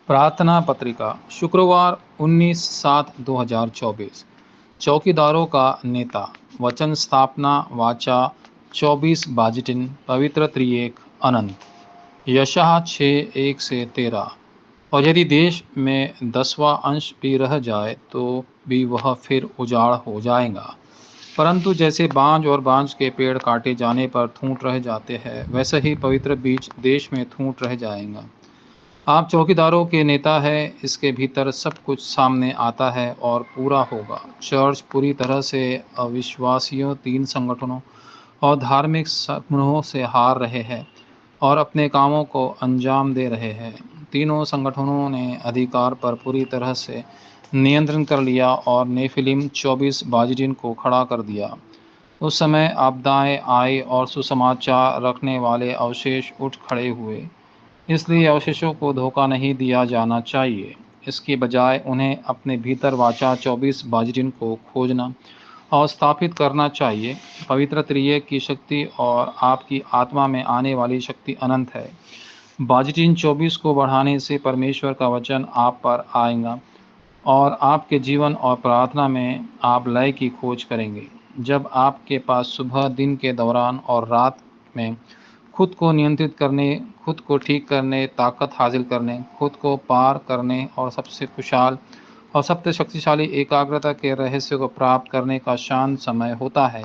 प्रार्थना पत्रिका शुक्रवार 19/7/2024। चौकीदारों का नेता। वचन स्थापना वाचा 24 बाजिटिन पवित्र त्रिएक अनंत। यशाह 6:1-13। और यदि देश में 10वां अंश भी रह जाए तो भी वह फिर उजाड़ हो जाएगा, परंतु जैसे बांज और बांज के पेड़ काटे जाने पर ठूंठ रह जाते हैं, वैसे ही पवित्र बीज देश में ठूंठ रह जाएगा। आप चौकीदारों के नेता हैं, इसके भीतर सब कुछ सामने आता है और पूरा होगा। चर्च पूरी तरह से अविश्वासियों, 3 संगठनों और धार्मिक समूहों से हार रहे हैं और अपने कामों को अंजाम दे रहे हैं। तीनों संगठनों ने अधिकार पर पूरी तरह से नियंत्रण कर लिया और नेफिलिम 24 बाजिटिन को खड़ा कर दिया। उस समय आपदाएं आई और सुसमाचार रखने वाले अवशेष उठ खड़े हुए। इसलिए अवशेषों को धोखा नहीं दिया जाना चाहिए, इसके बजाय उन्हें अपने भीतर वाचा 24 बाजिटिन को खोजना और स्थापित करना चाहिए। पवित्र त्रिएक की शक्ति और आपकी आत्मा में आने वाली शक्ति अनंत है। बाजिटिन 24 को बढ़ाने से परमेश्वर का वचन आप पर आएगा और आपके जीवन और प्रार्थना में आप लय की खोज करेंगे। जब आपके पास सुबह, दिन के दौरान और रात में खुद को नियंत्रित करने, खुद को ठीक करने, ताकत हासिल करने, खुद को पार करने और सबसे कुशल और सबसे शक्तिशाली एकाग्रता के रहस्य को प्राप्त करने का शांत समय होता है,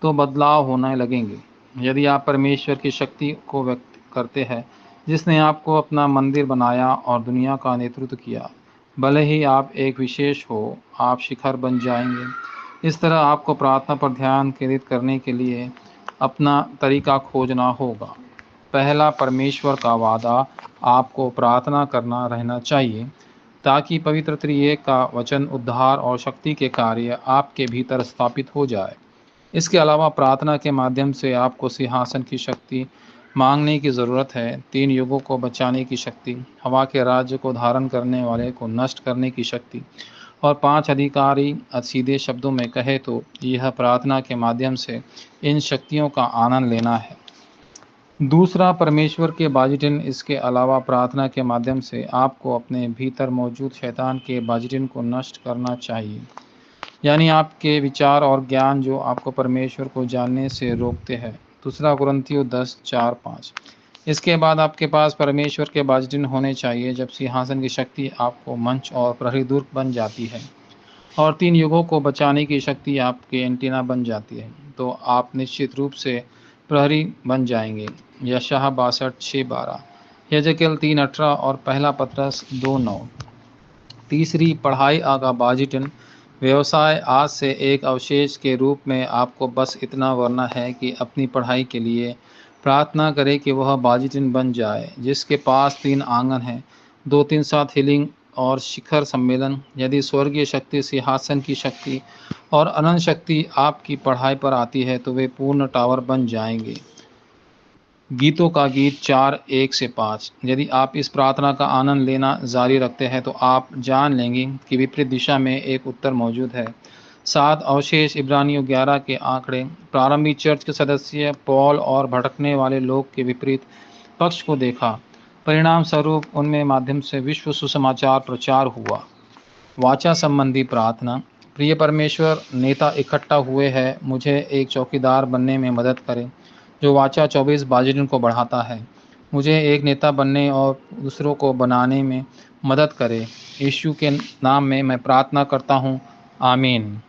तो बदलाव होने लगेंगे। यदि आप परमेश्वर की शक्ति को व्यक्त करते हैं, जिसने आपको अपना मंदिर बनाया और दुनिया का नेतृत्व किया, भले ही आप एक विशेष हो, आप शिखर बन जाएंगे। इस तरह आपको प्रार्थना पर ध्यान केंद्रित करने के लिए अपना तरीका खोजना होगा। पहला, परमेश्वर का वादा आपको प्रार्थना करना रहना चाहिए ताकि पवित्र त्रिएक का वचन, उद्धार और शक्ति के कार्य आपके भीतर स्थापित हो जाए। इसके अलावा प्रार्थना के माध्यम से आपको सिंहासन की शक्ति मांगने की ज़रूरत है, 3 युगों को बचाने की शक्ति, हवा के राज्य को धारण करने वाले को नष्ट करने की शक्ति और 5 अधिकारी। सीधे शब्दों में कहे तो यह प्रार्थना के माध्यम से इन शक्तियों का आनंद लेना है। दूसरा, परमेश्वर के बाजिटिन। इसके अलावा प्रार्थना के माध्यम से आपको अपने भीतर मौजूद शैतान के बाजिटिन को नष्ट करना चाहिए, यानी आपके विचार और ज्ञान जो आपको परमेश्वर को जानने से रोकते हैं। दूसरा कुरिन्थियों 10:4-5। इसके बाद आपके पास परमेश्वर के बाजिटिन होने चाहिए। जब सिंहासन की शक्ति आपको मंच और प्रहरी दुर्ग बन जाती है और 3 युगों को बचाने की शक्ति आपके एंटीना बन जाती है, तो आप निश्चित रूप से प्रहरी बन जाएंगे। यशाह 62:6-12, यजकेल 3:18 और पहला पतरस 2:9। तीसरी, पढ़ाई आगा बाजिटिन व्यवसाय। आज से एक अवशेष के रूप में आपको बस इतना करना है कि अपनी पढ़ाई के लिए प्रार्थना करें कि वह बाजिटिन बन जाए, जिसके पास 3 आंगन हैं, 2-3 साथ हीलिंग और शिखर सम्मेलन। यदि स्वर्गीय शक्ति, सिंहासन की शक्ति और अनंत शक्ति आपकी पढ़ाई पर आती है तो वे पूर्ण टावर बन जाएंगे। गीतों का गीत 4:1-5। यदि आप इस प्रार्थना का आनंद लेना जारी रखते हैं तो आप जान लेंगे कि विपरीत दिशा में एक उत्तर मौजूद है। 7 अवशेष। इब्रानियों 11 के आंकड़े। प्रारंभिक चर्च के सदस्य पौल और भटकने वाले लोग के विपरीत पक्ष को देखा, परिणाम स्वरूप उनमें माध्यम से विश्व सुसमाचार प्रचार हुआ। वाचा संबंधी प्रार्थना। प्रिय परमेश्वर, नेता इकट्ठा हुए हैं, मुझे एक चौकीदार बनने में मदद करें जो वाचा 24 बाजिटिन को बढ़ाता है। मुझे एक नेता बनने और दूसरों को बनाने में मदद करें। यीशु के नाम में मैं प्रार्थना करता हूँ, आमीन।